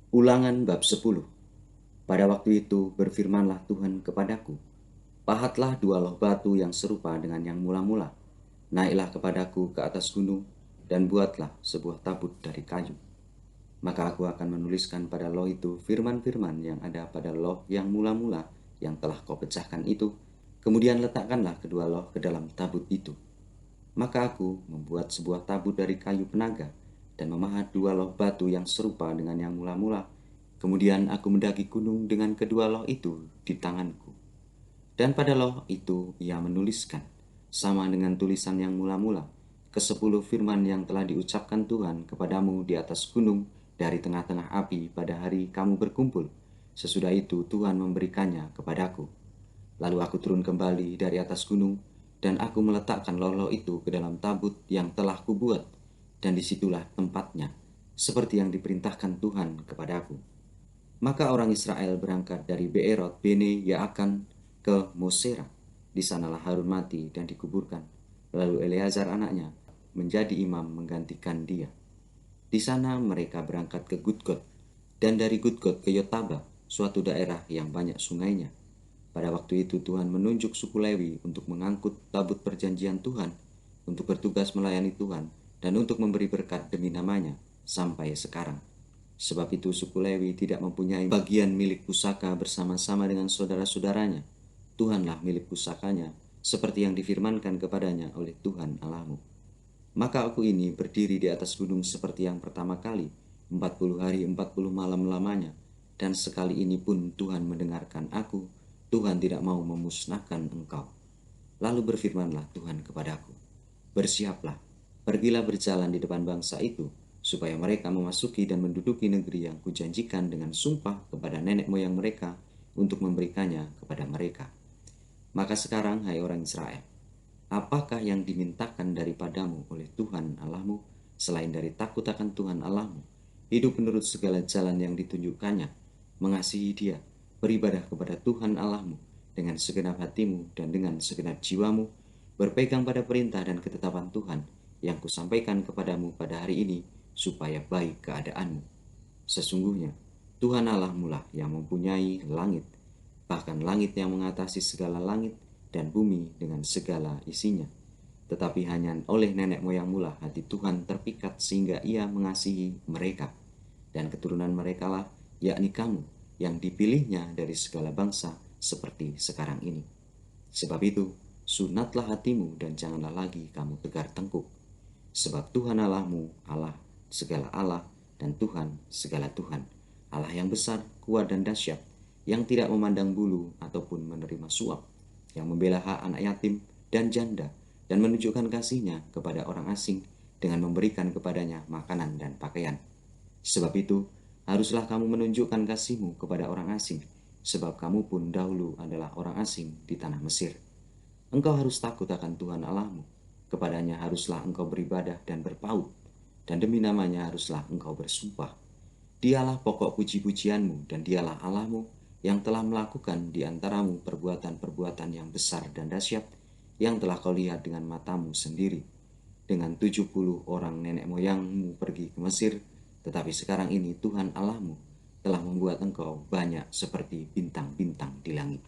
Ulangan bab 10. Pada waktu itu berfirmanlah Tuhan kepadaku, pahatlah 2 loh batu yang serupa dengan yang mula-mula. Naiklah kepadaku ke atas gunung dan buatlah sebuah tabut dari kayu. Maka aku akan menuliskan pada loh itu firman-firman yang ada pada loh yang mula-mula yang telah kau pecahkan itu. Kemudian letakkanlah kedua loh ke dalam tabut itu. Maka aku membuat sebuah tabut dari kayu penaga dan memahat 2 loh batu yang serupa dengan yang mula-mula. Kemudian aku mendaki gunung dengan kedua loh itu di tanganku. Dan pada loh itu ia menuliskan, sama dengan tulisan yang mula-mula, ke-10 firman yang telah diucapkan Tuhan kepadamu di atas gunung dari tengah-tengah api pada hari kamu berkumpul. Sesudah itu Tuhan memberikannya kepadaku. Lalu aku turun kembali dari atas gunung, dan aku meletakkan loh-loh itu ke dalam tabut yang telah kubuat, dan disitulah tempatnya, seperti yang diperintahkan Tuhan kepadaku. Maka orang Israel berangkat dari Beerot Bene Yaakan ke Mosera. Di sanalah Harun mati dan dikuburkan. Lalu Eleazar anaknya menjadi imam menggantikan dia. Di sana mereka berangkat ke Gudgod, dan dari Gudgod ke Yotaba, suatu daerah yang banyak sungainya. Pada waktu itu Tuhan menunjuk suku Lewi untuk mengangkut tabut perjanjian Tuhan, untuk bertugas melayani Tuhan, dan untuk memberi berkat demi namanya sampai sekarang. Sebab itu suku Lewi tidak mempunyai bagian milik pusaka bersama-sama dengan saudara-saudaranya. Tuhanlah milik pusakanya, seperti yang difirmankan kepadanya oleh Tuhan Allahmu. Maka aku ini berdiri di atas gunung seperti yang pertama kali, 40 hari 40 malam lamanya, dan sekali ini pun Tuhan mendengarkan aku. Tuhan tidak mau memusnahkan engkau. Lalu berfirmanlah Tuhan kepadaku, bersiaplah, pergilah berjalan di depan bangsa itu, supaya mereka memasuki dan menduduki negeri yang kujanjikan dengan sumpah kepada nenek moyang mereka untuk memberikannya kepada mereka. Maka sekarang, hai orang Israel, apakah yang dimintakan daripadamu oleh Tuhan Allahmu, selain dari takut akan Tuhan Allahmu, hidup menurut segala jalan yang ditunjukkannya, mengasihi Dia, beribadah kepada Tuhan Allahmu dengan segenap hatimu dan dengan segenap jiwamu, berpegang pada perintah dan ketetapan Tuhan yang kusampaikan kepadamu pada hari ini, supaya baik keadaanmu. Sesungguhnya Tuhan Allahmu lah yang mempunyai langit, bahkan langit yang mengatasi segala langit, dan bumi dengan segala isinya. Tetapi hanya oleh nenek moyang mula hati Tuhan terpikat sehingga ia mengasihi mereka. Dan keturunan mereka lah, yakni kamu, yang dipilihnya dari segala bangsa seperti sekarang ini. Sebab itu, sunatlah hatimu dan janganlah lagi kamu tegar tengkuk. Sebab Tuhan Allahmu, Allah segala Allah, dan Tuhan segala Tuhan, Allah yang besar, kuat dan dahsyat, yang tidak memandang bulu ataupun menerima suap, yang membela hak anak yatim dan janda, dan menunjukkan kasihnya kepada orang asing dengan memberikan kepadanya makanan dan pakaian. Sebab itu, haruslah kamu menunjukkan kasihmu kepada orang asing, sebab kamu pun dahulu adalah orang asing di tanah Mesir. Engkau harus takut akan Tuhan Allahmu, kepadanya haruslah engkau beribadah dan berpaut, dan demi namanya haruslah engkau bersumpah. Dialah pokok puji-pujianmu, dan dialah Allahmu yang telah melakukan di antaramu perbuatan-perbuatan yang besar dan dahsyat, yang telah kau lihat dengan matamu sendiri. Dengan 70 orang nenek moyangmu pergi ke Mesir, tetapi sekarang ini Tuhan Allahmu telah membuat engkau banyak seperti bintang-bintang di langit.